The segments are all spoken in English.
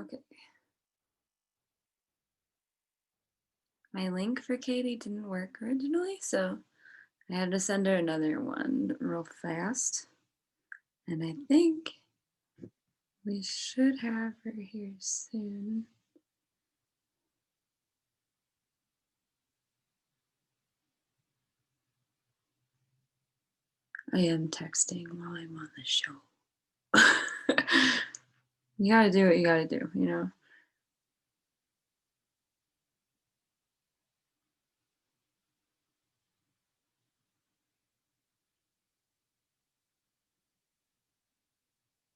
Okay. My link for Katie didn't work originally, so I had to send her another one real fast. And I think we should have her here soon. I am texting while I'm on the show. You gotta do what you gotta do, you know?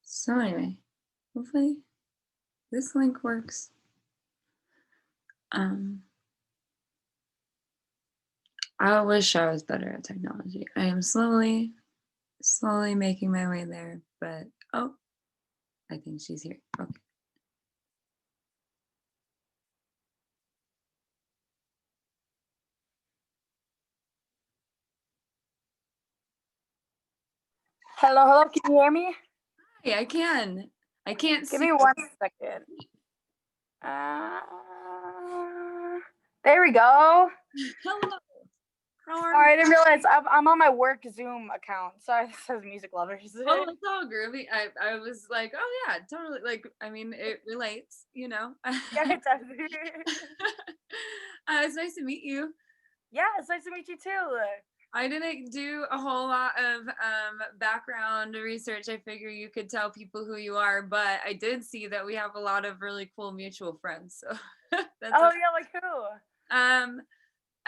So anyway, hopefully this link works. I wish I was better at technology. I am slowly making my way there, but oh, I think she's here. Okay. Hello, hello. Can you hear me? Hey, I can. I can't Give see. me 1 second. There we go. Hello. Sorry, I didn't realize I'm on my work Zoom account. Sorry, this says music lovers. Oh, it's all groovy. I was like, oh yeah, totally. Like, I mean, it relates, you know. Yeah, it does. It's nice to meet you. Yeah, it's nice to meet you too. I didn't do a whole lot of background research. I figure you could tell people who you are, but I did see that we have a lot of really cool mutual friends. So that's yeah, like who?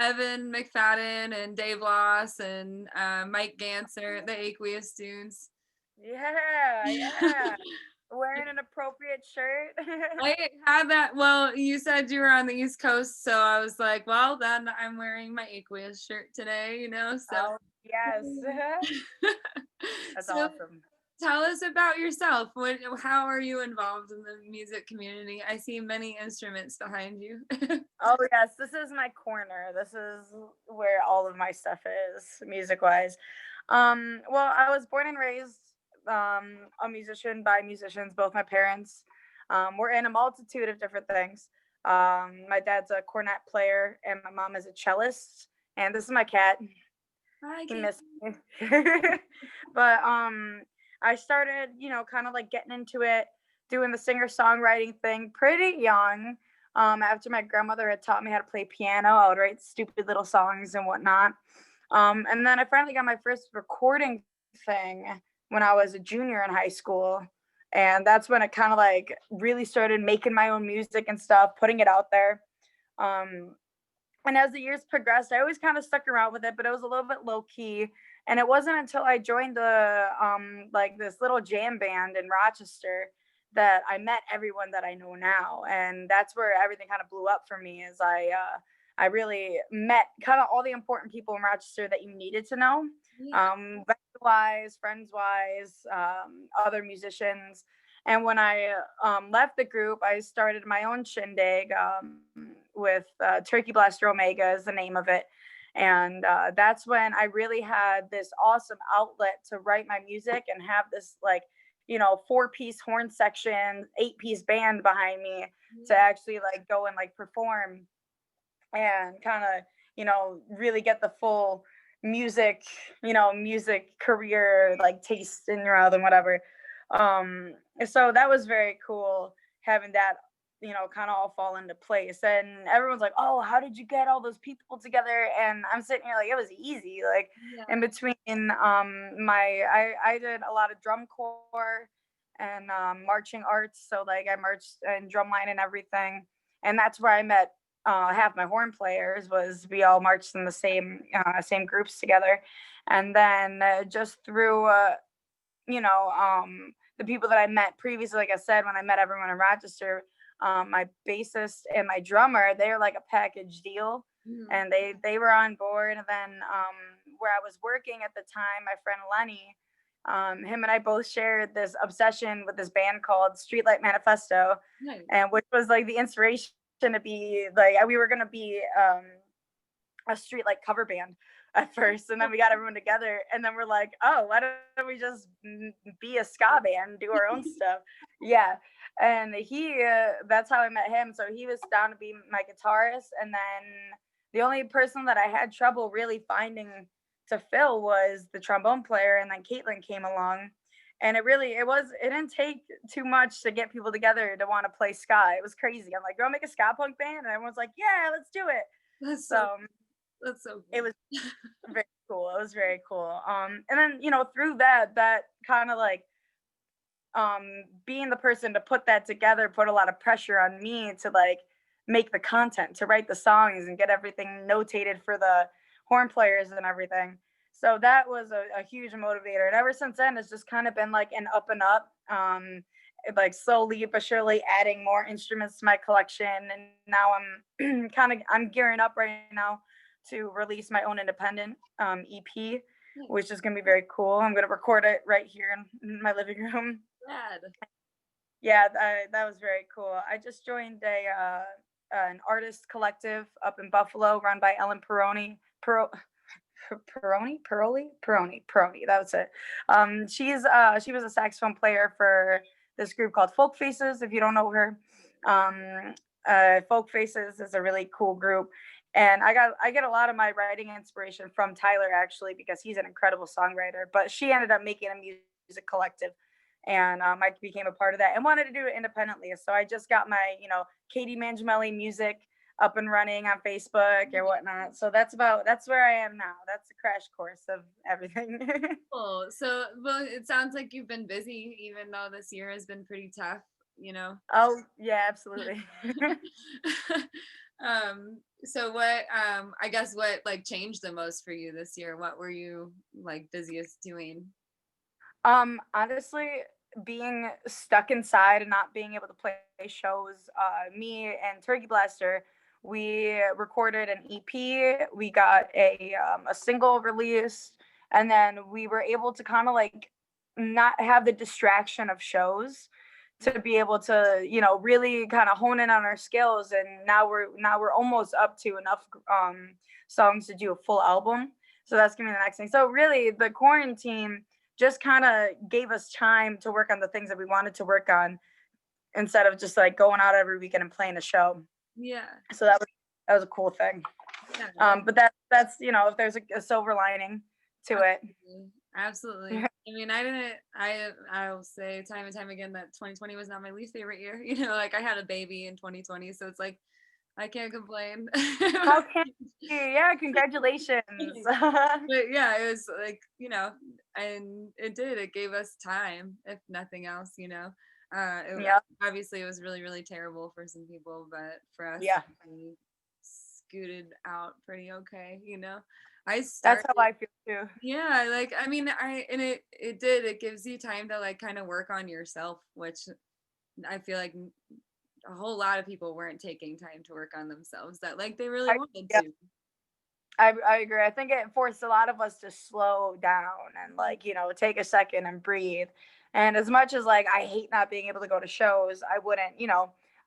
Evan McFadden and Dave Loss and Mike Ganser, the Aqueous dudes. Yeah. Wearing an appropriate shirt. I had that. Well, you said you were on the East Coast, so I was like, well, then I'm wearing my Aqueous shirt today, you know? So, oh, yes. That's so awesome. tell us about yourself. How are you involved in the music community? I see many instruments behind you. Oh, yes. This is my corner. This is where all of my stuff is, music wise. Well, I was born and raised a musician by musicians. Both my parents were in a multitude of different things. My dad's a cornet player, and my mom is a cellist. And this is my cat. Hi, He Kate. missed me. But I started, kind of like getting into it, doing the singer songwriting thing pretty young. After my grandmother had taught me how to play piano, I would write stupid little songs and whatnot. And then I finally got my first recording thing when I was a junior in high school. And that's when I kind of like really started making my own music and stuff, putting it out there. And as the years progressed, I always kind of stuck around with it, but it was a little bit low key. And it wasn't until I joined the like this little jam band in Rochester that I met everyone that I know now. And that's where everything kind of blew up for me. Is I really met kind of all the important people in Rochester that you needed to know, Yeah. wise, friends wise, other musicians. And when I left the group, I started my own shindig with Turkey Blaster Omega is the name of it. And that's when I really had this awesome outlet to write my music and have this like, 4-piece horn section, 8-piece band behind me to actually like go and like perform and kind of, really get the full music, music career, like taste in your mouth and whatever. So that was very cool having that, kind of all fall into place. And everyone's like, oh, how did you get all those people together? And I'm sitting here like, it was easy. Like in between I did a lot of drum corps and marching arts. So like I marched and drumline and everything. And that's where I met half my horn players. Was we all marched in the same groups together. And then just through the people that I met previously, like I said, when I met everyone in Rochester, my bassist and my drummer, they're like a package deal. And they were on board. And then where I was working at the time, my friend Lenny, him and I both shared this obsession with this band called Streetlight Manifesto. Nice. And which was like the inspiration to be like, we were going to be a streetlight cover band at first, and then we got everyone together, and then we're like, oh, why don't we just be a ska band, do our own stuff? Yeah. And that's how I met him. So he was down to be my guitarist. And then the only person that I had trouble really finding to fill was the trombone player. And then Caitlin came along. And it didn't take too much to get people together to want to play ska. It was crazy. I'm like, girl, make a ska punk band. And everyone's like, yeah, let's do it. That's so So that's so it cool. was very cool. It was very cool. And then, through that kind of like, being the person to put that together put a lot of pressure on me to like make the content, to write the songs and get everything notated for the horn players and everything. So that was a huge motivator. And ever since then, it's just kind of been like an up and up. Like slowly but surely adding more instruments to my collection. And now I'm gearing up right now to release my own independent EP, which is going to be very cool. I'm going to record it right here in my living room. Rad. Yeah, that was very cool. I just joined an artist collective up in Buffalo, run by Ellen Peroni. Peroni. That was it. She was a saxophone player for this group called Folk Faces. If you don't know her, Folk Faces is a really cool group, and I get a lot of my writing inspiration from Tyler, actually, because he's an incredible songwriter. But she ended up making a music collective, and I became a part of that and wanted to do it independently. So I just got my Katie Mangiamele music up and running on Facebook and whatnot. So that's where I am now. That's a crash course of everything. Cool. So, well, it sounds like you've been busy, even though this year has been pretty tough, you know? Oh yeah, absolutely. So what, I guess what like changed the most for you this year? What were you like busiest doing? Honestly, being stuck inside and not being able to play shows, me and Turkey Blaster, we recorded an EP. We got a single released, and then we were able to kind of like not have the distraction of shows to be able to really kind of hone in on our skills. And now we're almost up to enough songs to do a full album. So that's gonna be the next thing. So really, the quarantine just kind of gave us time to work on the things that we wanted to work on instead of just like going out every weekend and playing a show. Yeah. So that was a cool thing. Yeah. But that's if there's a silver lining to it. Absolutely. I mean, I'll say time and time again that 2020 was not my least favorite year. Like I had a baby in 2020, so it's like I can't complain. How can you? Yeah, congratulations. But yeah, it was like, and it gave us time, if nothing else, Yeah, obviously it was really, really terrible for some people, but for us, yeah, we scooted out pretty okay, I that's started, how I feel too. yeah, like, I mean, it gives you time to like kind of work on yourself, which I feel like a whole lot of people weren't taking time to work on themselves that like they really I, wanted yeah, to. I agree. I think it forced a lot of us to slow down and like, take a second and breathe. And as much as like I hate not being able to go to shows, I wouldn't,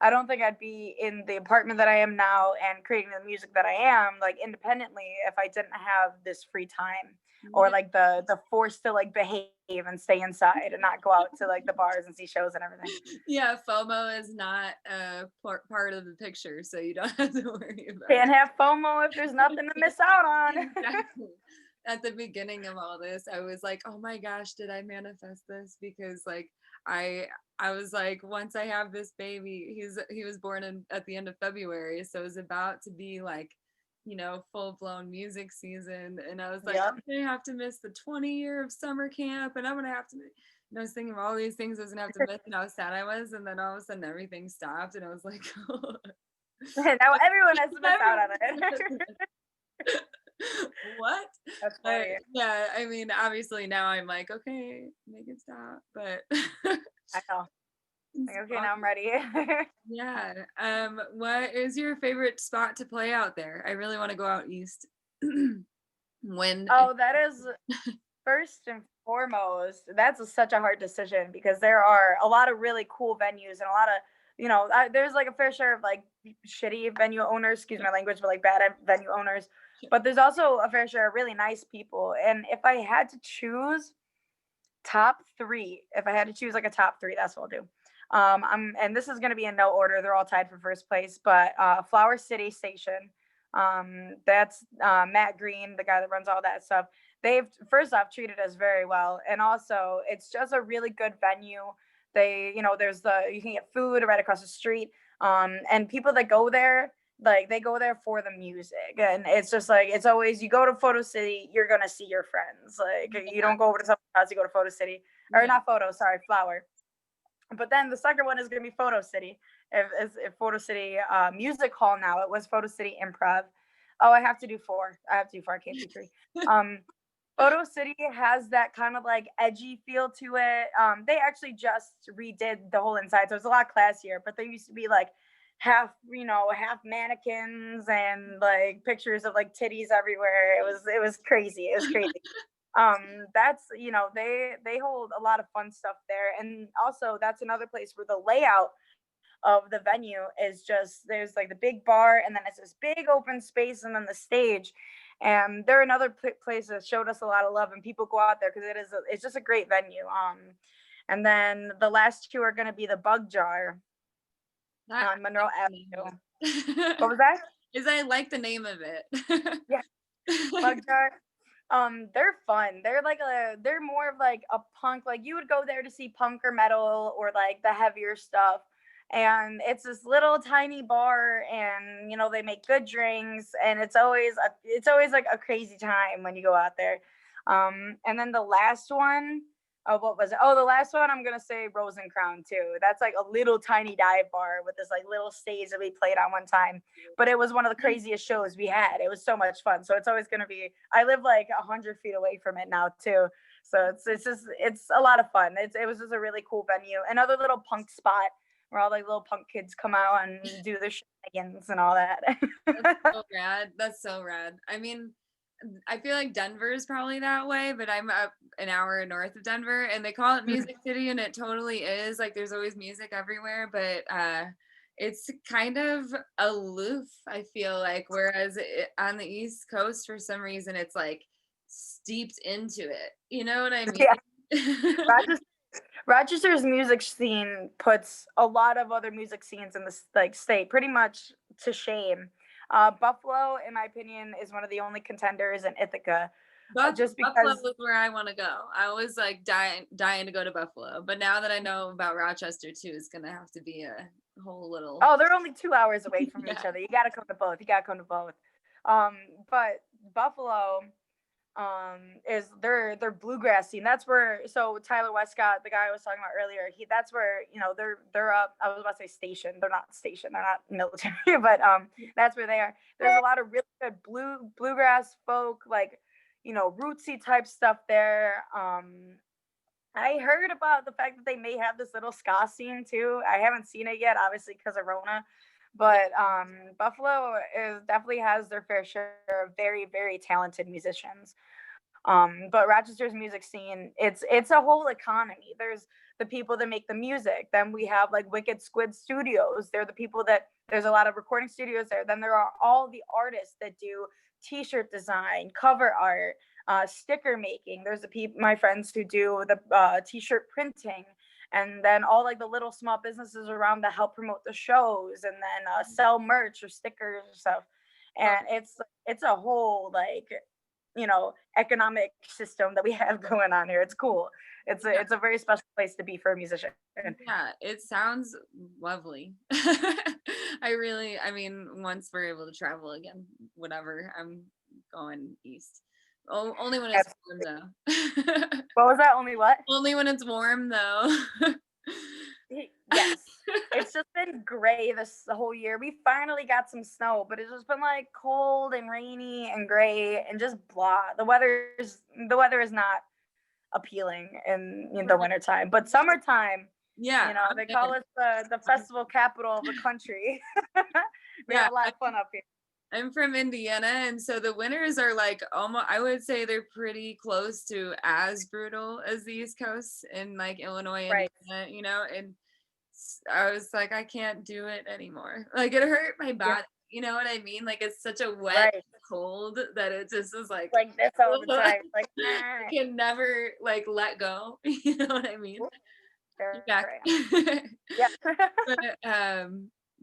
I don't think I'd be in the apartment that I am now and creating the music that I am like independently if I didn't have this free time or Yeah. like the force to like behave and stay inside and not go out to like the bars and see shows and everything. Yeah, FOMO is not a part of the picture, so you don't have to worry about Can't have FOMO if there's nothing to miss out on. it. Exactly. At the beginning of all this, I was like, "Oh my gosh, did I manifest this?" Because like I I was like, once I have this baby, he was born at the end of February, so it was about to be like, full blown music season, and I was like, Yep. I'm gonna have to miss the 20-year of summer camp, and I'm gonna have to. And I was thinking of all these things I was gonna have to miss, and how sad I was, and then all of a sudden everything stopped, and I was like, Now everyone has to miss out on it. what? That's But funny. yeah, I mean, obviously now I'm like, okay, make it stop. But I know. it's Like, okay, now I'm awesome. ready. Yeah. What is your favorite spot to play out there? I really want to go out east. When Oh, that is first and foremost. Such a hard decision because there are a lot of really cool venues and a lot of, there's like a fair share of like shitty venue owners, excuse my language, but like bad venue owners. But there's also a fair share of really nice people. And if I had to choose top three, if I had to choose like a top three, that's what I'll do. And this is going to be in no order. They're all tied for first place, but Flower City Station. That's Matt Green, the guy that runs all that stuff. They've first off treated us very well, and also it's just a really good venue. They, there's you can get food right across the street, and people that go there, like they go there for the music, and it's just like it's always you go to Photo City, you're gonna see your friends. Like you don't go over to someone else, you go to Photo City or not Photo, sorry, Flower. But then the second one is going to be Photo City. If Photo City Music Hall now, it was Photo City Improv. Oh, I have to do four. I can't do three. Photo City has that kind of like edgy feel to it. They actually just redid the whole inside, so it's a lot classier. But there used to be like half mannequins and like pictures of like titties everywhere. It was crazy. It was crazy. That's they hold a lot of fun stuff there, and also that's another place where the layout of the venue is just there's like the big bar, and then it's this big open space, and then the stage. And they're another place that showed us a lot of love, and people go out there because it's just a great venue. And then the last two are going to be the Bug Jar on Monroe Avenue. What was that? Is I like the name of it. Yeah, Bug Jar. They're fun. They're more of like a punk, like you would go there to see punk or metal or like the heavier stuff. And it's this little tiny bar, and they make good drinks, and it's always like a crazy time when you go out there. And then the last one, oh, what was it? Oh, the last one I'm gonna say Rose and Crown too. That's like a little tiny dive bar with this like little stage that we played on one time. But it was one of the craziest shows we had. It was so much fun. So it's always gonna be. I live like 100 feet away from it now too. So it's a lot of fun. It was just a really cool venue. Another little punk spot where all like little punk kids come out and do their shenanigans and all that. That's so rad. I mean, I feel like Denver is probably that way, but I'm up an hour north of Denver, and they call it Music City, and it totally is. Like there's always music everywhere, but it's kind of aloof, I feel like, whereas on the East Coast, for some reason, it's like steeped into it. You know what I mean? Yeah. Rochester's music scene puts a lot of other music scenes in this like state pretty much to shame. Buffalo, in my opinion, is one of the only contenders in Ithaca. Just because Buffalo is where I want to go. I was like dying to go to Buffalo, but now that I know about Rochester too, it's gonna have to be a whole little. Oh, they're only 2 hours away from each other. You got to come to both. But Buffalo is their bluegrass scene. That's where Tyler Westcott, the guy I was talking about earlier, that's where they're up. I was about to say station. They're not stationed. They're not military, but that's where they are. There's a lot of really good bluegrass folk, like rootsy type stuff there. I heard about the fact that they may have this little ska scene too. I haven't seen it yet, obviously because of Rona. But Buffalo definitely has their fair share of very, very talented musicians. But Rochester's music scene, it's a whole economy. There's the people that make the music. Then we have like Wicked Squid Studios. They're the people there's a lot of recording studios there. Then there are all the artists that do t-shirt design, cover art, sticker making. There's my friends who do the t-shirt printing. And then all like the little small businesses around that help promote the shows, and then sell merch or stickers or stuff. And it's a whole like economic system that we have going on here. It's cool. It's a very special place to be for a musician. Yeah, it sounds lovely. I mean, once we're able to travel again, whatever, I'm going east. Only when it's warm though. What was that? Only what? Only when it's warm though. Yes. It's just been gray the whole year. We finally got some snow, but it's just been like cold and rainy and gray and just blah. The weather is not appealing in the wintertime, but summertime, yeah, they call it the festival capital of the country. We have a lot of fun up here. I'm from Indiana, and so the winters are like almost, I would say they're pretty close to as brutal as the East Coast in like Illinois, right. Indiana, and I was like, I can't do it anymore. Like it hurt my body. Yeah. You know what I mean? Like it's such a wet cold that it just is like this all the time. Like I can never like let go. You know what I mean? You're There back. I am. Yeah. But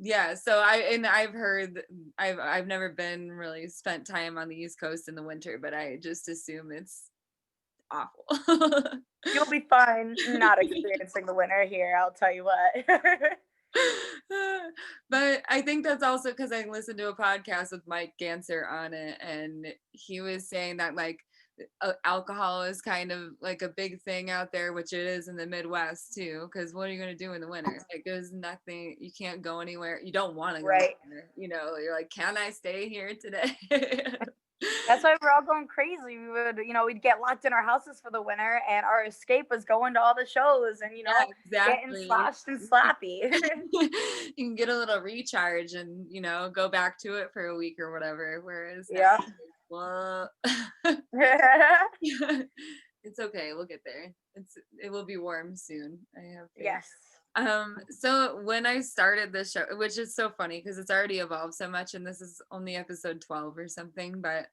yeah, so I've heard I've never been really spent time on the East Coast in the winter, but I just assume it's awful. You'll be fine not experiencing the winter here, I'll tell you what. But I think that's also because I listened to a podcast with Mike Ganser on it, and he was saying that like alcohol is kind of like a big thing out there, which it is in the Midwest too. Because what are you going to do in the winter? Like, there's nothing, you can't go anywhere. You don't want to go Right. anywhere. You know, you're like, can I stay here today? That's why we're all going crazy. We would, we'd get locked in our houses for the winter, and our escape was going to all the shows and, Yeah, getting exactly. sloshed and sloppy. You can get a little recharge and go back to it for a week or whatever. Whereas now, Yeah. well, it's okay. We'll get there. It will be warm soon. I have faith. Yes. So when I started this show, which is so funny because it's already evolved so much, and this is only episode 12 or something, but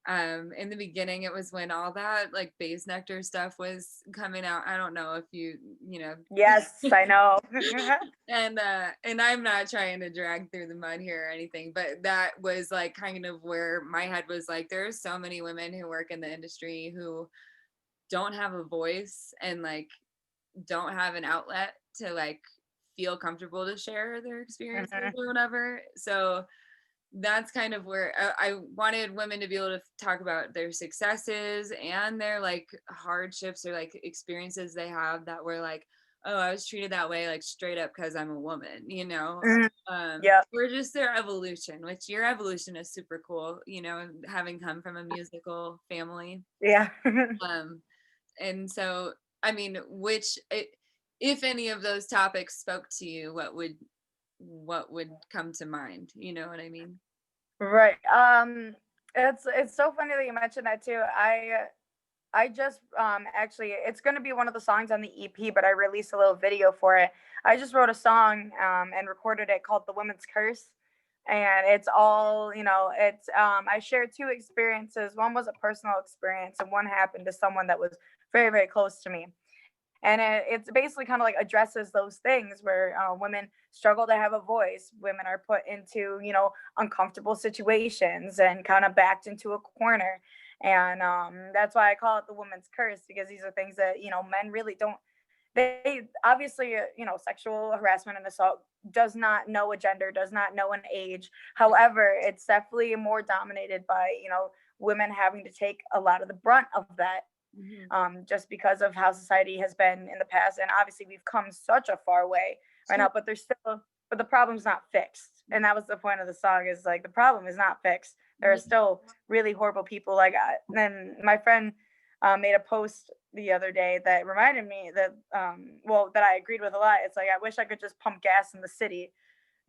in the beginning it was when all that like base nectar stuff was coming out. I don't know if you know. Yes, I know. And I'm not trying to drag through the mud here or anything, but that was like kind of where my head was like, there's so many women who work in the industry who don't have a voice and like don't have an outlet to like feel comfortable to share their experiences or whatever. So that's kind of where I wanted women to be able to talk about their successes and their like hardships or like experiences they have that were like, oh, I was treated that way like straight up because I'm a woman, Yeah. or just their evolution, which your evolution is super cool, having come from a musical family. Yeah. um and so I mean, if any of those topics spoke to you, what would come to mind, you know what I mean? Right. It's so funny that you mentioned that too. I just actually, it's going to be one of the songs on the EP, but I released a little video for it. I just wrote a song and recorded it called "The Women's Curse," and it's all, it's I shared two experiences. One was a personal experience, and one happened to someone that was very, very close to me. And it's basically kind of like addresses those things where women struggle to have a voice. Women are put into, uncomfortable situations and kind of backed into a corner. And that's why I call it the woman's curse, because these are things that, men really don't. They obviously, sexual harassment and assault does not know a gender, does not know an age. However, it's definitely more dominated by, women having to take a lot of the brunt of that, just because of how society has been in the past. And obviously, we've come such a far way right now, but the problem's not fixed. And that was the point of the song, is like, the problem is not fixed. There are still really horrible people. Like, then my friend made a post the other day that reminded me that, that I agreed with a lot. It's like, I wish I could just pump gas in the city,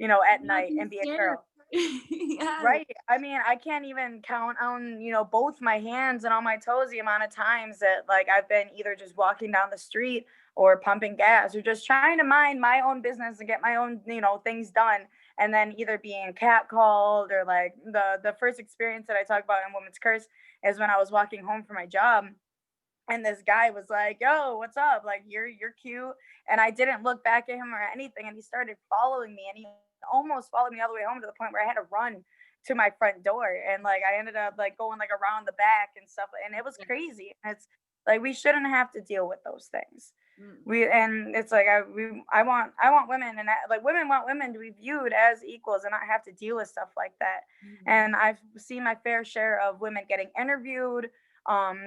at Not night be and be a scared. girl. Yeah. Right. I mean, I can't even count on, both my hands and on my toes the amount of times that like I've been either just walking down the street or pumping gas or just trying to mind my own business and get my own, things done. And then either being catcalled, or like the first experience that I talk about in Women's Curse is when I was walking home from my job, and this guy was like, "Yo, what's up? Like, you're cute." And I didn't look back at him or anything, and he started following me, and he almost followed me all the way home, to the point where I had to run to my front door, and like I ended up like going like around the back and stuff, and it was crazy. It's like, we shouldn't have to deal with those things. And it's like, I want women, and like women want women to be viewed as equals and not have to deal with stuff like that. And I've seen my fair share of women getting interviewed,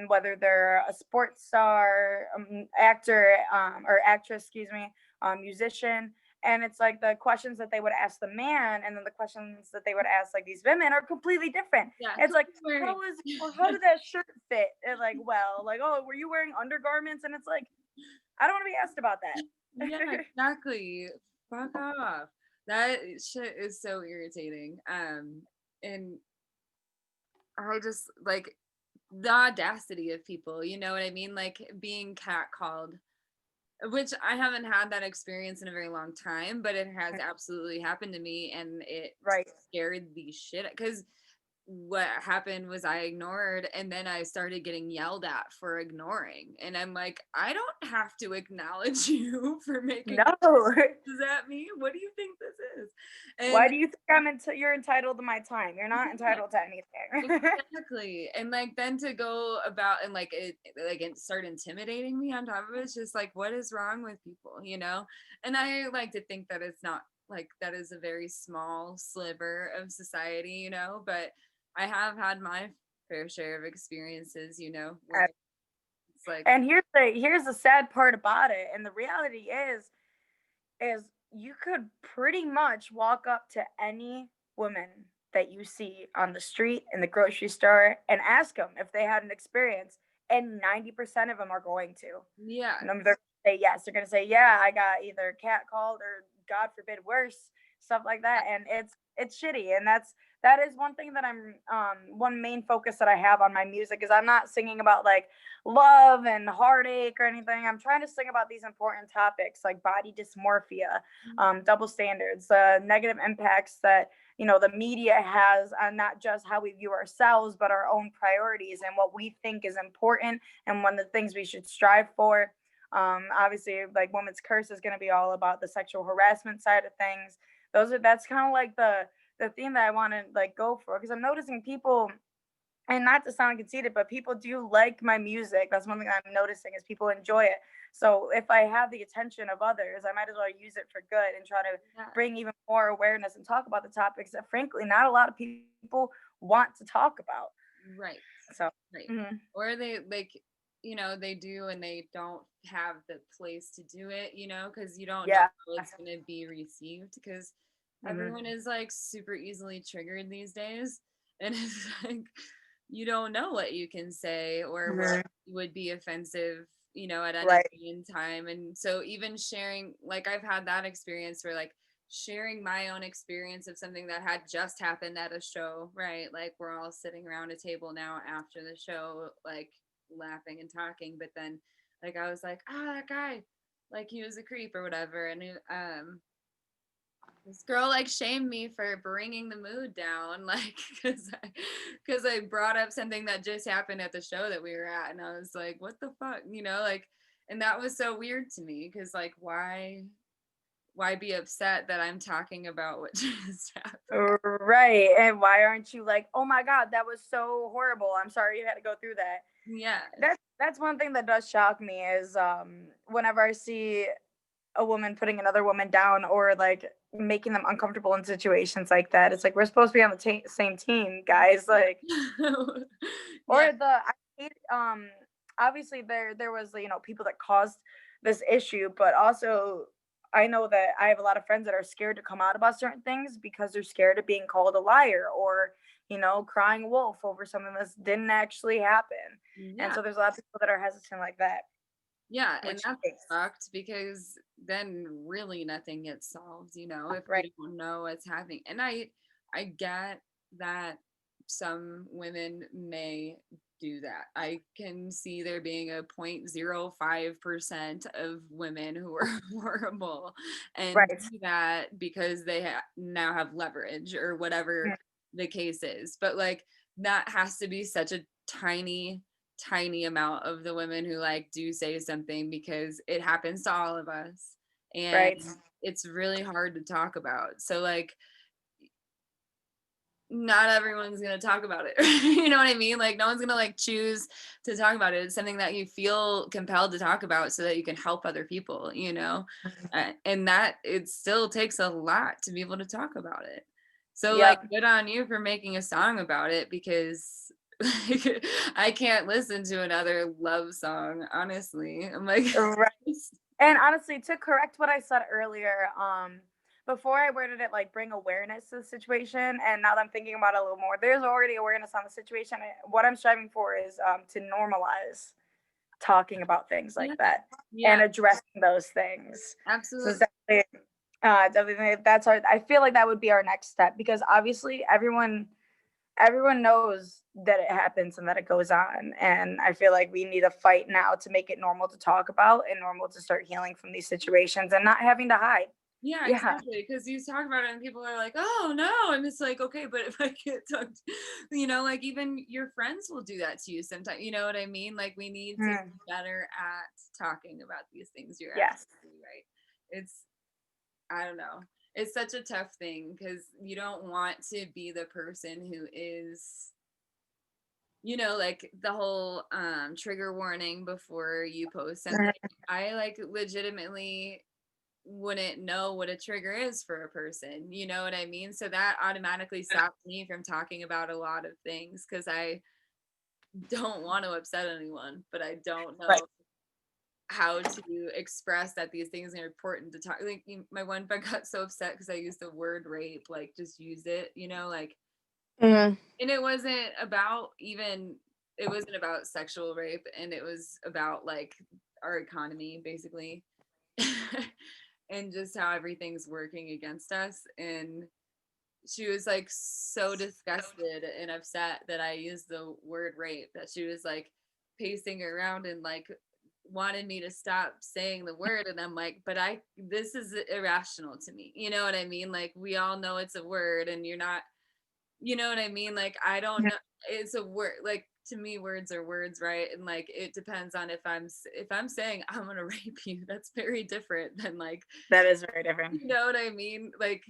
whether they're a sports star, actor, or actress, excuse me, musician. And it's like the questions that they would ask the man, and then the questions that they would ask like these women are completely different. Yeah. It's like, how did that shirt fit? And like, well, like, oh, were you wearing undergarments? And it's like, I don't want to be asked about that. Yeah, exactly. Fuck off. That shit is so irritating. And I just like the audacity of people, you know what I mean? Like being catcalled, which I haven't had that experience in a very long time, but it has absolutely happened to me, and it Right. scared the shit because what happened was I ignored, and then I started getting yelled at for ignoring. And I'm like, I don't have to acknowledge you for making No. is at me. What do you think this is? Why And do you think you're entitled to my time? You're not yeah, entitled to anything. exactly. And like then to go about and like it start intimidating me on top of it, it's just like, what is wrong with people, you know? And I like to think that it's not like that is a very small sliver of society, you know, but I have had my fair share of experiences, you know, where it's like, And here's the sad part about it. And the reality is you could pretty much walk up to any woman that you see on the street, in the grocery store, and ask them if they had an experience, and 90% of them are going to. yeah, And they're gonna say yes. They're gonna say, yeah, I got either catcalled or, God forbid, worse, stuff like that. And it's shitty. And that is one thing that I'm one main focus that I have on my music is I'm not singing about like love and heartache or anything. I'm trying to sing about these important topics like body dysmorphia, double standards, negative impacts that the media has on not just how we view ourselves, but our own priorities and what we think is important and one of the things we should strive for. Obviously, like Women's Curse is going to be all about the sexual harassment side of things. That's kind of like the theme that I want to like go for because I'm noticing people, and not to sound conceited, but people do like my music. That's one thing I'm noticing is people enjoy it. So if I have the attention of others, I might as well use it for good and try to yeah, bring even more awareness and talk about the topics that frankly not a lot of people want to talk about. right, So right. mhm. Or they like, you know, they do and they don't have the place to do it, you know, because you don't know Yeah. how it's going to be received because Mhm. everyone is like super easily triggered these days. And it's like, you don't know what you can say or what Mhm. would be offensive, you know, at any Right. point in time. And so even sharing, like I've had that experience where like sharing my own experience of something that had just happened at a show, right? Like we're all sitting around a table now after the show, like laughing and talking, but then like I was like, that guy, like he was a creep or whatever. And this girl like shamed me for bringing the mood down, like because I brought up something that just happened at the show that we were at, and I was like, what the fuck, you know, like, and that was so weird to me because like why be upset that I'm talking about what just happened? Right. And why aren't you like, oh my God, that was so horrible. I'm sorry you had to go through that. Yeah, That's one thing that does shock me is whenever I see a woman putting another woman down or like making them uncomfortable in situations like that. It's like we're supposed to be on the same team, guys. Like, yeah, or I hate, obviously there was people that caused this issue, but also I know that I have a lot of friends that are scared to come out about certain things because they're scared of being called a liar or crying wolf over something that didn't actually happen. And yeah. so there's a lot of people that are hesitant like that, Yeah, and which that's is fucked because then really nothing gets solved, you know, if right. you don't know what's happening. And I get that some women may do that. I can see there being a 0.05% of women who are horrible and Right. do that because they now have leverage or whatever the case is. But like that has to be such a tiny amount of the women who like do say something because it happens to all of us and Right. it's really hard to talk about. So like not everyone's going to talk about it. You know what I mean? Like no one's going to like choose to talk about it. It's something that you feel compelled to talk about so that you can help other people, you know? And that it still takes a lot to be able to talk about it. So like Yep. good on you for making a song about it because like, I can't listen to another love song, honestly. I'm like Right. And honestly, to correct what I said earlier, before I worded it like bring awareness to the situation, and now that I'm thinking about it a little more, there's already awareness on the situation. What I'm striving for is to normalize talking about things yeah, like that yeah, and addressing those things. So absolutely. it's definitely that's our. I feel like that would be our next step because obviously everyone knows that it happens and that it goes on, and I feel like we need a fight now to make it normal to talk about and normal to start healing from these situations and not having to hide. Yeah, Yeah. exactly. Because you talk about it and people are like, "Oh no," and it's like, okay, but if I get talked, like even your friends will do that to you sometimes. You know what I mean? Like we need to Mm, be better at talking about these things. You're yes. absolutely right. It's I don't know. It's such a tough thing because you don't want to be the person who is like the whole trigger warning before you post something. Mm, I like legitimately wouldn't know what a trigger is for a person. You know what I mean? So that automatically stops me from talking about a lot of things because I don't want to upset anyone, but I don't right. know how to express that these things are important to talk. Like my one friend got so upset because I used the word rape, like just use it, like, Mm, and it wasn't about sexual rape, and it was about like our economy basically. And just how everything's working against us. And she was like so disgusted and upset that I used the word rape that she was like pacing around and like wanted me to stop saying the word. And I'm like, but this is irrational to me. You know what I mean? Like we all know it's a word and you're not, you know what I mean? Like I don't mm, know. It's a word. Like to me, words are words, right? And like it depends on if I'm saying I'm gonna rape you. That's very different than like, that is very different. you know what I mean? Like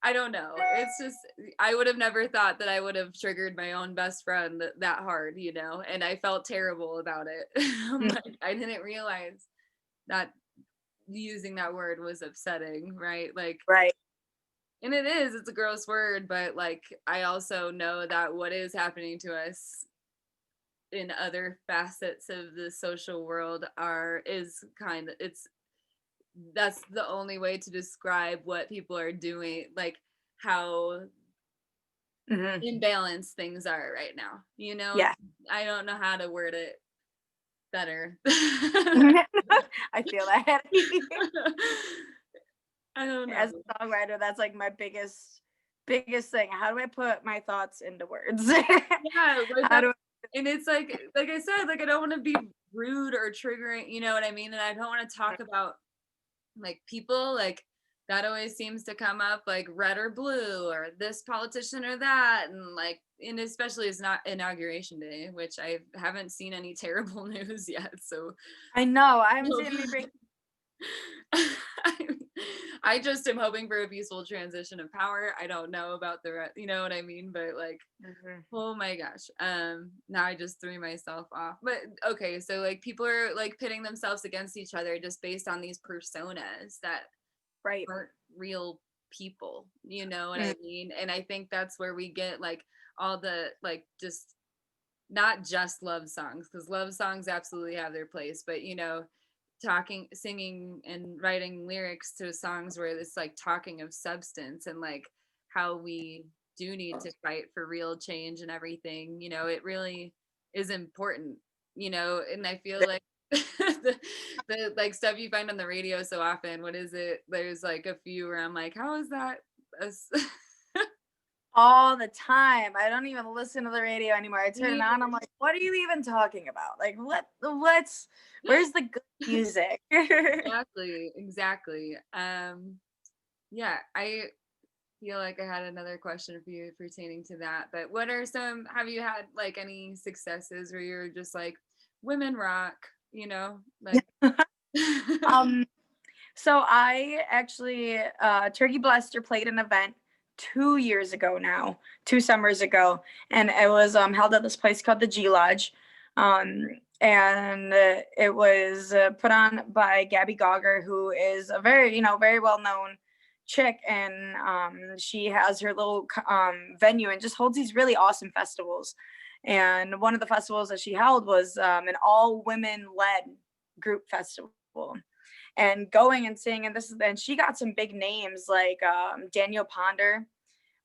I don't know. It's just I would have never thought that I would have triggered my own best friend that hard, and I felt terrible about it. I'm Mm, like I didn't realize that using that word was upsetting, right? Like, right. and it's a gross word, but like I also know that what is happening to us in other facets of the social world is kind of it's that's the only way to describe what people are doing, like how Hmm. imbalanced things are right now. Yeah. I don't know how to word it better. I feel that. I don't know. As a songwriter, that's like my biggest thing. How do I put my thoughts into words? Yeah, like How that. do And it's like I said, like I don't want to be rude or triggering, you know what I mean? And I don't want to I talk about like people like that always seems to come up like red or blue or this politician or that, and especially it's not inauguration day, which I haven't seen any terrible news yet, so I know. I haven't seen any break. I just am hoping for a peaceful transition of power. I don't know about the rest, you know what I mean, but like Mhm. oh my gosh. Now I just threw myself off. But okay, so like people are like pitting themselves against each other just based on these personas that Right. aren't real people. You know what Mm, I mean? And I think that's where we get like all the like just not just love songs, because love songs absolutely have their place, but talking, singing, and writing lyrics to songs where it's like talking of substance and like how we do need to fight for real change and everything. It really is important. And I feel like the like stuff you find on the radio so often. What is it? There's like a few where I'm like, how is that? all the time. I don't even listen to the radio anymore. I turn it Me on. I'm like, what are you even talking about? Like, where's the good music? Exactly. Yeah, I feel like I had another question for you pertaining to that. But have you had like any successes where you're just like, women rock, like, um, so I actually, Turkey Blaster played an event 2 years ago now, 2 summers ago, and it was held at this place called the G Lodge. And it was put on by Gabby Gogger, who is a very, very well known chick, and she has her little venue and just holds these really awesome festivals. And one of the festivals that she held was an all women led group festival, and going and seeing, and she got some big names like Danielle Ponder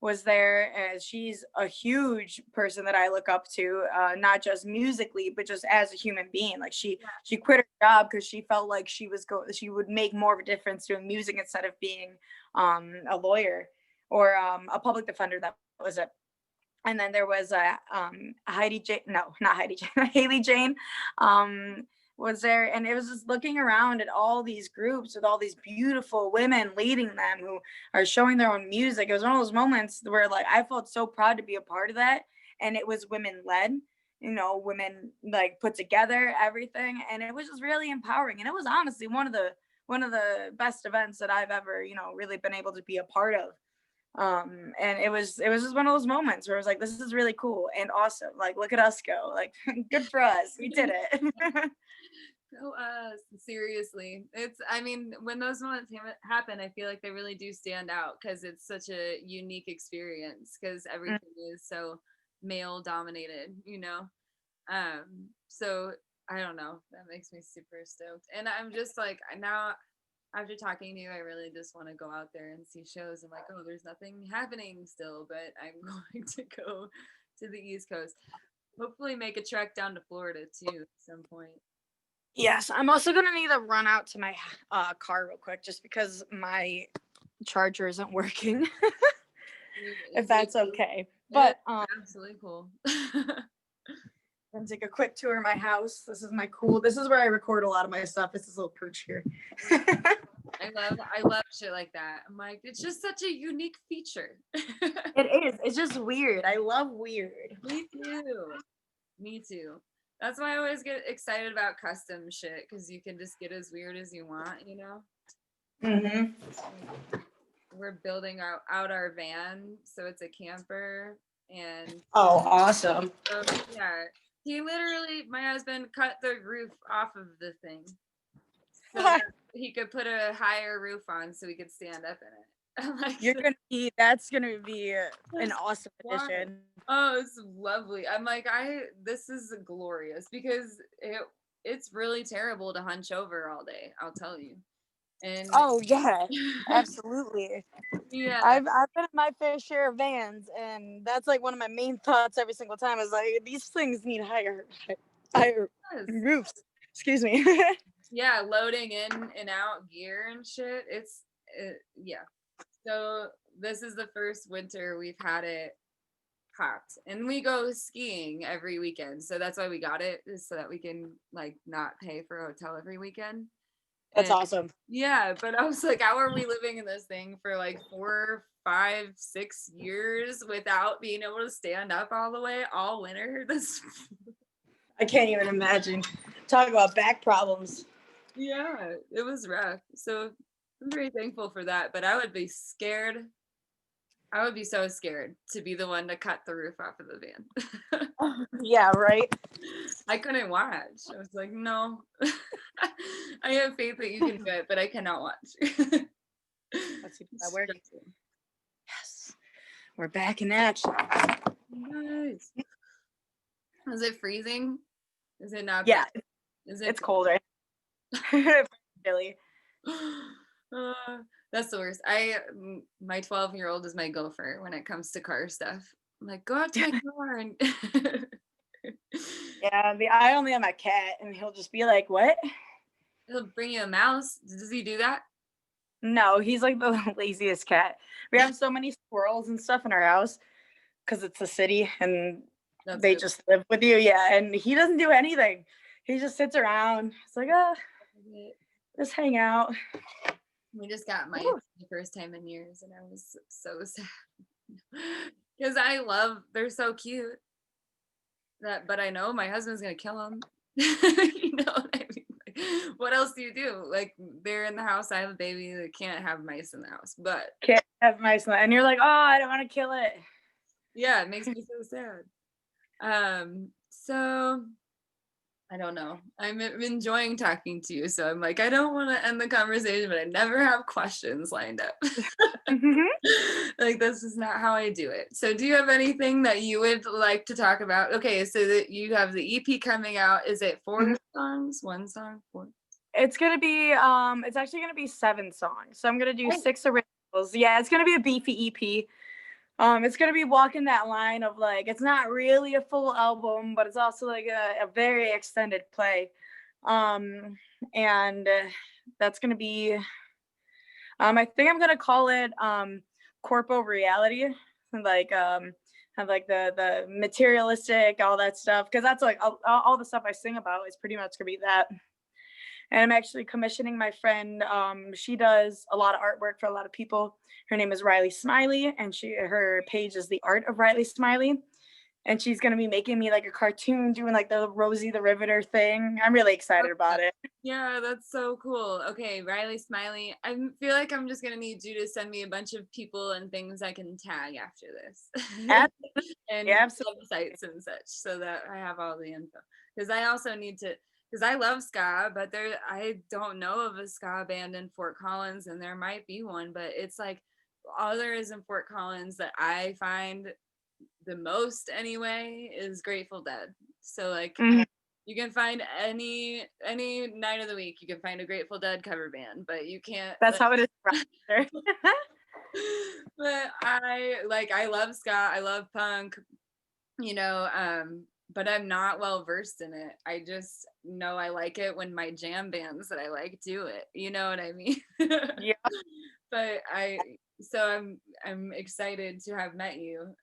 was there, and she's a huge person that I look up to, not just musically but just as a human being. Like she quit her job because she felt like she would make more of a difference doing music instead of being a lawyer or a public defender. That was it. And then there was Heidi Jane, no, not Heidi Jane, Haley Jane. was there, and it was just looking around at all these groups with all these beautiful women leading them who are showing their own music. It was one of those moments where like I felt so proud to be a part of that, and it was women led, you know, women like put together everything, and it was just really empowering. And it was honestly one of the best events that I've ever, you know, really been able to be a part of. And it was just one of those moments where I was like, this is really cool and awesome. Like, look at us go. Like, good for us. We did it. Go us. Seriously. I mean, when those moments happen, I feel like they really do stand out because it's such a unique experience because everything is so male dominated, you know? So I don't know. That makes me super stoked. And I'm just like, now after talking to you, I really just want to go out there and see shows. I'm like, oh, there's nothing happening still, but I'm going to go to the East Coast. Hopefully make a trek down to Florida too at some point. Yes, I'm also gonna need to run out to my car real quick just because my charger isn't working. If that's okay. But absolutely cool. I'm gonna take a quick tour of my house. This is where I record a lot of my stuff. It's this little perch here. I love shit like that. I'm like, it's just such a unique feature. It is. It's just weird. I love weird. Me too. Me too. That's why I always get excited about custom shit because you can just get as weird as you want, you know? Mm-hmm. We're building out our van, so it's a camper. And oh, awesome. So, yeah, my husband cut the roof off of the thing so that he could put a higher roof on so we could stand up in it. Like, that's gonna be an awesome addition. Oh, it's lovely. I'm like, this is glorious because it's really terrible to hunch over all day, I'll tell you. And oh yeah, absolutely. Yeah, I've been in my fair share of vans, and that's like one of my main thoughts every single time is like these things need higher roofs. Excuse me. Yeah, loading in and out gear and shit. Yeah. So this is the first winter we've had it hot, and we go skiing every weekend. So that's why we got it, is so that we can like not pay for a hotel every weekend. That's awesome. Yeah, but I was like, how are we living in this thing for like 4, 5, 6 years without being able to stand up all the way all winter? I can't even imagine. Talk about back problems. Yeah, it was rough. So I'm very thankful for that, but I would be scared. I would be so scared to be the one to cut the roof off of the van. Yeah, right. I couldn't watch. I was like, no. I have faith that you can do it, but I cannot watch. Let's see if that works. Yes. We're back in action. Nice. Is it freezing? Is it not? Yeah. It's colder. Really. That's the worst. My 12-year-old is my gopher when it comes to car stuff. I'm like, go out to my car and yeah, I only have my cat, and he'll just be like, "What?" He'll bring you a mouse. Does he do that? No, he's like the laziest cat. We have so many squirrels and stuff in our house because it's a city, and they just live with you. Yeah, and he doesn't do anything. He just sits around. It's like, just hang out. We just got my first time in years, and I was so sad because they're so cute. But I know my husband's gonna kill them. You know what I mean? Like, what else do you do? Like, they're in the house. I have a baby. They can't have mice in the house, but can't have mice in the, and you're like, oh, I don't want to kill it. Yeah, it makes me so sad. So I don't know. I'm enjoying talking to you. So I'm like, I don't want to end the conversation, but I never have questions lined up. Like, this is not how I do it. So do you have anything that you would like to talk about? Okay, so that you have the EP coming out. Is it 4 songs? 1 song? 4? It's gonna be it's actually gonna be 7 songs. So I'm gonna do 6 originals. Yeah, it's gonna be a beefy EP. It's gonna be walking that line of like, it's not really a full album, but it's also like a very extended play. And that's gonna be I think I'm gonna call it corpo reality, like have like the materialistic, all that stuff, because that's like all the stuff I sing about is pretty much gonna be that. and I'm actually commissioning my friend. She does a lot of artwork for a lot of people. Her name is Riley Smiley, and her page is The Art of Riley Smiley. And she's gonna be making me like a cartoon doing like the Rosie the Riveter thing. I'm really excited about it. Yeah, that's so cool. Okay, Riley Smiley. I feel like I'm just gonna need you to send me a bunch of people and things I can tag after this. Yeah, And absolutely. websites and such so that I have all the info. Because I also need to, because I love ska, but I don't know of a ska band in Fort Collins, and there might be one, but it's like all there is in Fort Collins that I find the most anyway is Grateful Dead. So like Mhm. you can find any night of the week you can find a Grateful Dead cover band, but you can't That's like, how it is. but I love ska, I love punk, you know, but I'm not well versed in it. I just know I like it when my jam bands that I like do it. You know what I mean? Yeah, But I'm excited to have met you.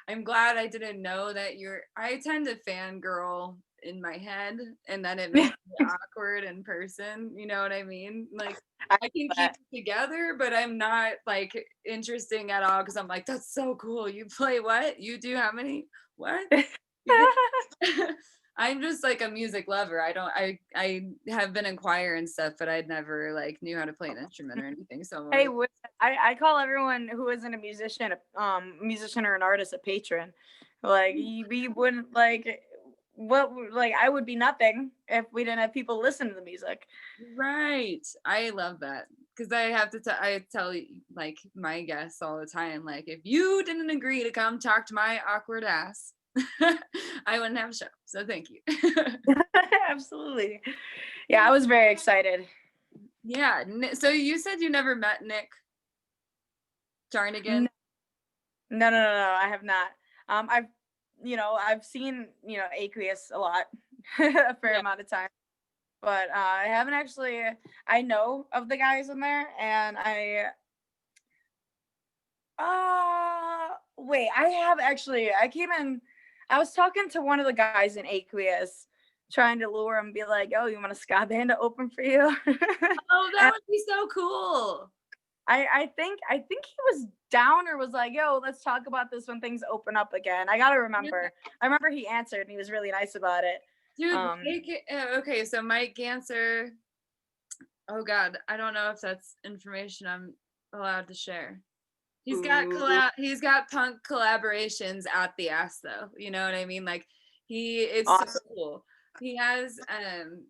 I'm glad I didn't know that I tend to fangirl in my head, and then it makes me awkward in person. You know what I mean? Like I I can love keep that. it together, but I'm not like interesting at all because I'm like, that's so cool. You play what? You do how many? What? You get- I'm just like a music lover. I have been in choir and stuff, but I'd never like knew how to play an instrument or anything. So I'm Hey, always I call everyone who isn't a musician, musician or an artist, a patron. Like we wouldn't like like I would be nothing if we didn't have people listen to the music. right. I love that because I tell like my guests all the time, like if you didn't agree to come talk to my awkward ass, I wouldn't have a show. So thank you. Absolutely. Yeah, I was very excited. Yeah. So you said you never met Nick Jarnigan? No, no. I have not. I've I've seen Aqueous a lot, a fair Yeah. amount of time, but I haven't actually. I know of the guys in there, and wait, I have actually. I came in. I was talking to one of the guys in Aqueous, trying to lure him, be like, "Oh, you want a ska band to open for you?" Oh, that And would be so cool. I think he was down or was like, "Yo, let's talk about this when things open up again." I gotta Yeah. remember. I remember he answered and he was really nice about it. Dude, Um, okay, so Mike Ganser, oh God, I don't know if that's information I'm allowed to share. ooh, He's got punk collaborations at the ass though. You know what I mean? Like it's so awesome. cool. He has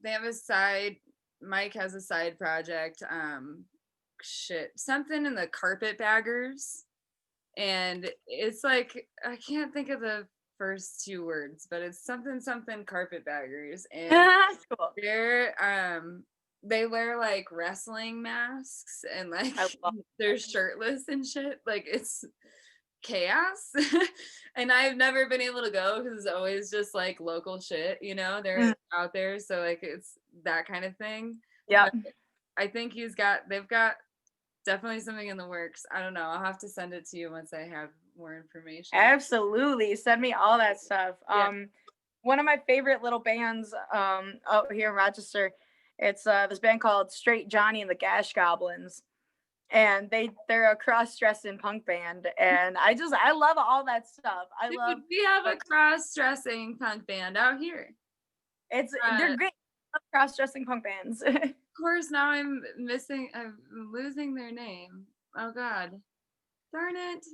they have a side Mike has a side project, something in the carpetbaggers. And it's like I can't think of the first two words, but it's something something carpetbaggers. And Cool. they're they wear like wrestling masks and like I love they're shirtless and shit. Like it's chaos. And I've never been able to go because it's always just like local shit, you know, they're it. out there. So like it's that kind of thing. Yep. But I think they've got definitely something in the works. I don't know. I'll have to send it to you once I have more information. Absolutely. Send me all that stuff. Yeah. One of my favorite little bands out here in Rochester, it's this band called Straight Johnny and the Gash Goblins. And they're a cross-dressing punk band. And I love all that stuff. I love Dude, we have a like cross-dressing punk band out here. they're Of great. I love cross-dressing punk bands. course, now I'm losing their name. Oh God. Darn it.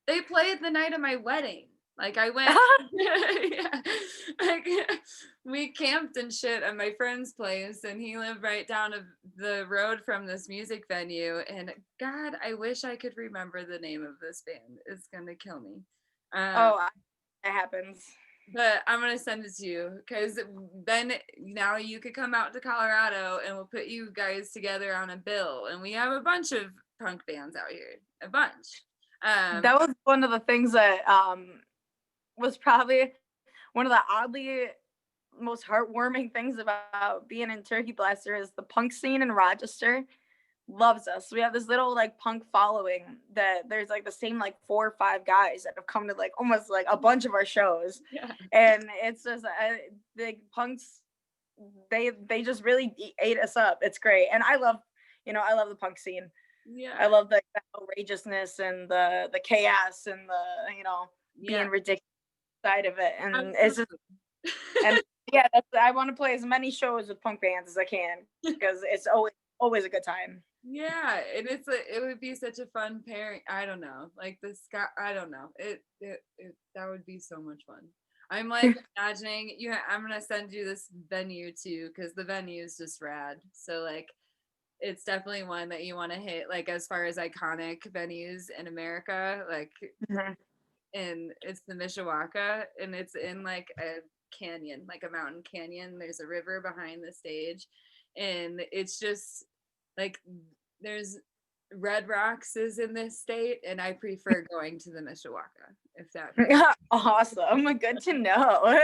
They played the night of my wedding. Like I went, yeah. Like we camped and shit at my friend's place, and he lived right down the road from this music venue. And God, I wish I could remember the name of this band. It's gonna kill me. Um, Oh, it happens. but I'm gonna send it to you because then now you could come out to Colorado and we'll put you guys together on a bill. And we have a bunch of punk bands out here, a bunch. That was one of the things that was probably one of the oddly most heartwarming things about being in Turkey Blaster is the punk scene in Rochester loves us. We have this little like punk following that there's like the same like 4 or 5 guys that have come to like almost like a bunch of our shows. Yeah. And it's just the punks they just really ate us up. It's great, and I love the punk scene. Yeah. I love the outrageousness and the chaos and the being ridiculous side of it, and it's just and yeah, I want to play as many shows with punk bands as I can because it's always a good time. Yeah, and it would be such a fun pairing. I don't know, like the sky. I don't know. It that would be so much fun. I'm like imagining you. I'm gonna send you this venue too, because the venue is just rad. So like, it's definitely one that you want to hit. Like as far as iconic venues in America, like, Mhm. and it's the Mishawaka, and it's in like a canyon, like a mountain canyon. There's a river behind the stage, and it's just like there's Red Rocks is in this state, and I prefer going to the Mishawaka, if that makes Awesome, good to know.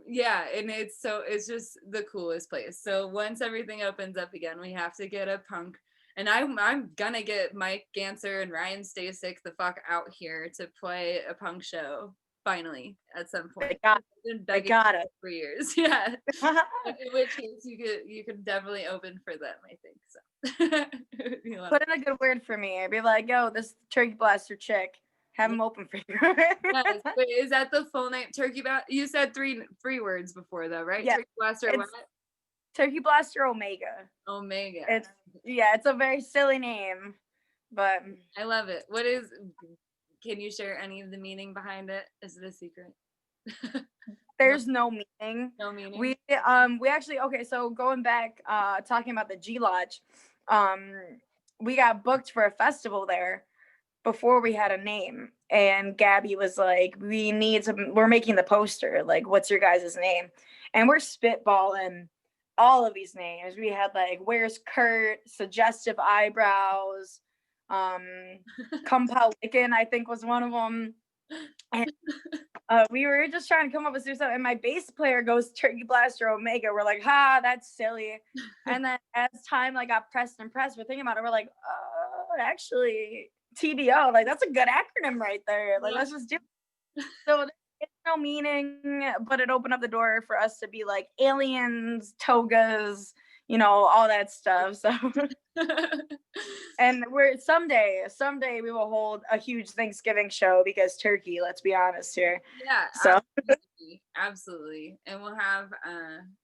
yeah, and it's just the coolest place. So once everything opens up again, we have to get a punk, and I'm gonna get Mike Ganser and Ryan Stasick the fuck out here to play a punk show finally at some point. I've been begging for years. Yeah. In which case you could definitely open for them, I think. So put in a good word for me. I'd be like, yo, this Turkey Blaster chick, have them open for you. Yes. Wait, is that the full name? Turkey Blaster? You said three words before though, right? Yeah. Turkey Blaster what? Turkey Blaster Omega. Omega. It's a very silly name, but I love it. Can you share any of the meaning behind it? Is it a secret? there's no meaning. No meaning. We actually, okay, so going back, talking about the G Lodge, we got booked for a festival there before we had a name, and Gabby was like, we're making the poster, like, what's your guys' name? And we're spitballing all of these names. We had like, where's Kurt, suggestive eyebrows, Kumpao Wiccan, I think was one of them. And we were just trying to come up with stuff, and my bass player goes Turkey Blaster Omega. We're like, that's silly. And then as time like got pressed, we're thinking about it. We're like, oh, actually, TBO, like that's a good acronym right there. Like let's just do it. So it's no meaning, but it opened up the door for us to be like aliens, togas, all that stuff. So and we're someday we will hold a huge Thanksgiving show because turkey, let's be honest here. Yeah, so absolutely. And we'll have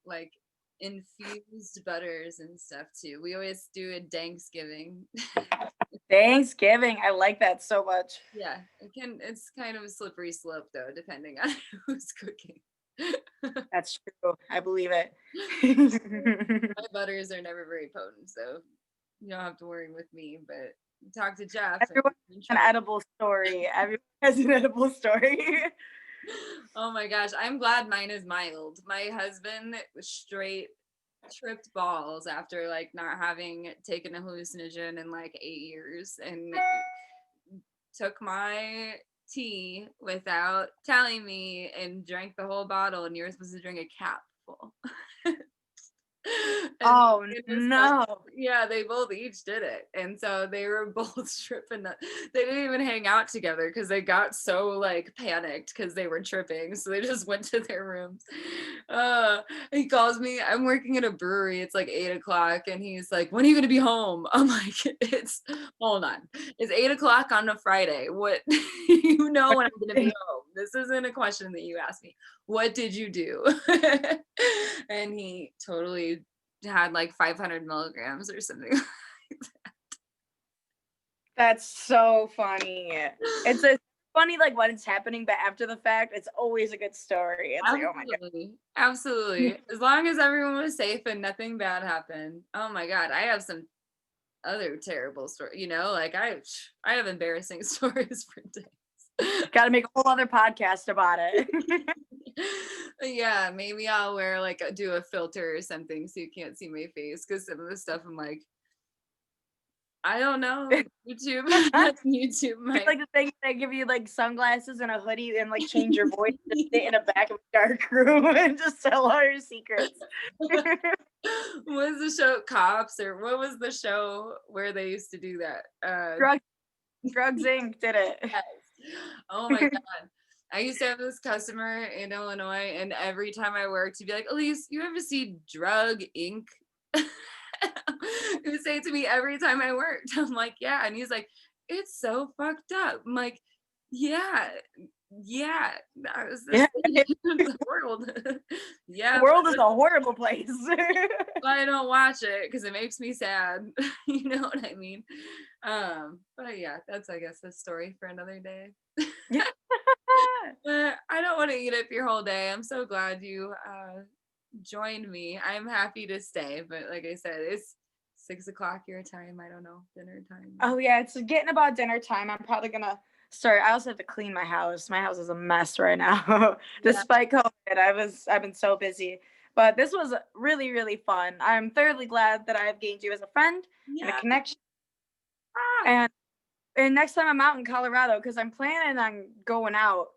like infused butters and stuff too. We always do a Thanksgiving. Thanksgiving, I like that so much. Yeah, it's kind of a slippery slope though, depending on who's cooking. That's true. I believe it. My butters are never very potent, so you don't have to worry with me, but talk to Jeff. Everyone has an edible story. Everyone has an edible story. Oh my gosh, I'm glad mine is mild. My husband straight tripped balls after like not having taken a hallucinogen in like 8 years, and took my tea without telling me and drank the whole bottle, and you're supposed to drink a capful. Oh no. Yeah, they both each did it, and so they were both tripping. They didn't even hang out together because they got so like panicked because they were tripping, so they just went to their rooms. He calls me, I'm working at a brewery, it's like 8:00, and he's like, when are you gonna be home? I'm like, hold on, it's 8:00 on a Friday, what? You know when I'm gonna be home. This isn't a question that you asked me. What did you do? And he totally had like 500 milligrams or something like that. That's so funny. It's funny like when it's happening, but after the fact, it's always a good story. It's absolutely. like, oh my god. Absolutely. As long as everyone was safe and nothing bad happened. Oh my god, I have some other terrible stories, like I have embarrassing stories for days. Gotta make a whole other podcast about it. Yeah, maybe I'll wear like do a filter or something so you can't see my face, because some of the stuff I'm like, I don't know. YouTube. YouTube might like the thing they give you like sunglasses and a hoodie and like change your voice to sit in a back of a dark room and just tell all your secrets. What was the show? Cops, or what was the show where they used to do that? Drugs Inc. did it. Yes. Oh my god. I used to have this customer in Illinois, and every time I worked, he'd be like, Allyce, you ever see Drug Inc? He would say it to me every time I worked. I'm like, yeah. And he's like, it's so fucked up. I'm like, yeah, yeah, that was the Yeah. state of the world. The Yeah, world is a horrible place. but I don't watch it because it makes me sad. You know what I mean? But yeah, that's I guess a story for another day. Yeah. But I don't want to eat up your whole day. I'm so glad you joined me. I'm happy to stay, but like I said, it's 6 o'clock your time. I don't know, dinner time. Oh yeah, it's getting about dinner time. I'm probably gonna start. I also have to clean my house. My house is a mess right now. Yeah. Despite COVID, I've been so busy. But this was really, really fun. I'm thoroughly glad that I have gained you as a friend and a Yeah. connection. Ah, And next time I'm out in Colorado, because I'm planning on going out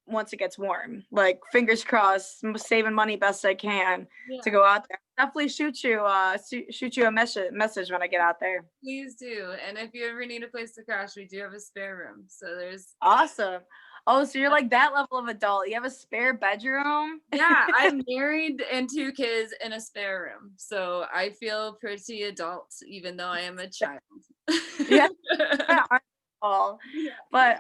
once it gets warm. Like fingers crossed, I'm saving money best I can yeah. to go out there. Definitely shoot you a message when I get out there. Please do. And if you ever need a place to crash, we do have a spare room. So there's Awesome. Oh, so you're like that level of adult. You have a spare bedroom? yeah, I'm married and 2 kids in a spare room. So I feel pretty adult, even though I am a child. Yeah. All. Yeah. But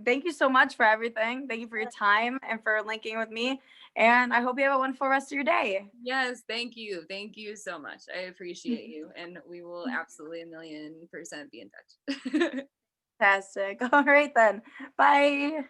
thank you so much for everything. Thank you for your time and for linking with me. And I hope you have a wonderful rest of your day. Yes, thank you. Thank you so much. I appreciate you. And we will absolutely 1,000,000% be in touch. Fantastic. All right then. Bye.